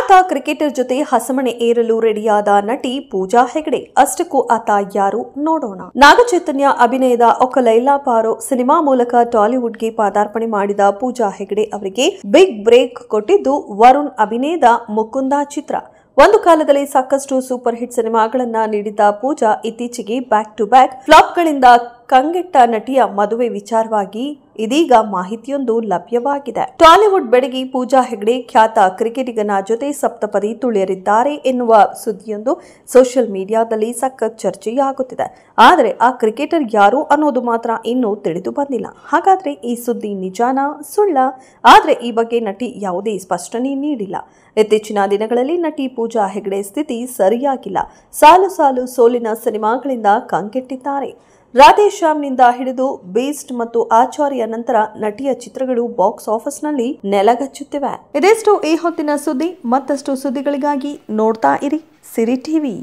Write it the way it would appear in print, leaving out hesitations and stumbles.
ಖ್ಯಾತ ಕ್ರಿಕೆಟರ್ ಜೊತೆ ಹಸಮಣೆ ಏರಲು ರೆಡಿಯಾದ ನಟಿ ಪೂಜಾ ಹೆಗಡೆ. ಅಷ್ಟಕ್ಕೂ ಆತ ಯಾರು ನೋಡೋಣ. ನಾಗಚೈತನ್ಯ ಅಭಿನಯದ ಒಕ್ಕ ಲೈಲಾ ಪಾರೋ ಸಿನಿಮಾ ಮೂಲಕ ಟಾಲಿವುಡ್ಗೆ ಪಾದಾರ್ಪಣೆ ಮಾಡಿದ ಪೂಜಾ ಹೆಗಡೆ ಅವರಿಗೆ ಬಿಗ್ ಬ್ರೇಕ್ ಕೊಟ್ಟಿದ್ದು ವರುಣ್ ಅಭಿನಯದ ಮುಕುಂದ ಚಿತ್ರ. ಒಂದು ಕಾಲದಲ್ಲಿ ಸಾಕಷ್ಟು ಸೂಪರ್ ಹಿಟ್ ಸಿನಿಮಾಗಳನ್ನ ನೀಡಿದ್ದ ಪೂಜಾ ಇತ್ತೀಚೆಗೆ ಬ್ಯಾಕ್ ಟು ಬ್ಯಾಕ್ ಫ್ಲಾಪ್ಗಳಿಂದ ಕಂಗೆಟ್ಟ ನಟಿಯ ಮದುವೆ ವಿಚಾರವಾಗಿ ಇದೀಗ ಮಾಹಿತಿಯೊಂದು ಲಭ್ಯವಾಗಿದೆ. ಟಾಲಿವುಡ್ ಬೆಡಗಿ ಪೂಜಾ ಹೆಗಡೆ ಖ್ಯಾತ ಕ್ರಿಕೆಟಿಗನ ಜೊತೆ ಸಪ್ತಪದಿ ತುಳಿಯರಿದ್ದಾರೆ ಎನ್ನುವ ಸುದ್ದಿಯೊಂದು ಸೋಷಿಯಲ್ ಮೀಡಿಯಾದಲ್ಲಿ ಸಖತ್ ಚರ್ಚೆಯಾಗುತ್ತಿದೆ. ಆದರೆ ಆ ಕ್ರಿಕೆಟರ್ ಯಾರು ಅನ್ನೋದು ಮಾತ್ರ ಇನ್ನೂ ತಿಳಿದು ಬಂದಿಲ್ಲ. ಹಾಗಾದ್ರೆ ಈ ಸುದ್ದಿ ನಿಜಾನಾ ಸುಳ್ಳ? ಆದ್ರೆ ಈ ಬಗ್ಗೆ ನಟಿ ಯಾವುದೇ ಸ್ಪಷ್ಟನೆ ನೀಡಿಲ್ಲ. ಇತ್ತೀಚಿನ ದಿನಗಳಲ್ಲಿ ನಟಿ ಪೂಜಾ ಹೆಗಡೆ ಸ್ಥಿತಿ ಸರಿಯಾಗಿಲ್ಲ. ಸಾಲು ಸಾಲು ಸೋಲಿನ ಸಿನಿಮಾಗಳಿಂದ ಕಂಗೆಟ್ಟಿದ್ದಾರೆ. ರಾಧೇಶ್ಯಾಮ್ನಿಂದ ಹಿಡಿದು ಬೀಸ್ಟ್ ಮತ್ತು ಆಚಾರ್ಯ ನಂತರ ನಟಿಯ ಚಿತ್ರಗಳು ಬಾಕ್ಸ್ ಆಫೀಸ್ನಲ್ಲಿ ನೆಲಗಚ್ಚುತ್ತಿವೆ. ಇದೆಷ್ಟು ಈ ಹೊತ್ತಿನ ಸುದ್ದಿ. ಮತ್ತಷ್ಟು ಸುದ್ದಿಗಳಿಗಾಗಿ ನೋಡ್ತಾ ಇರಿ ಸಿರಿ ಟಿವಿ.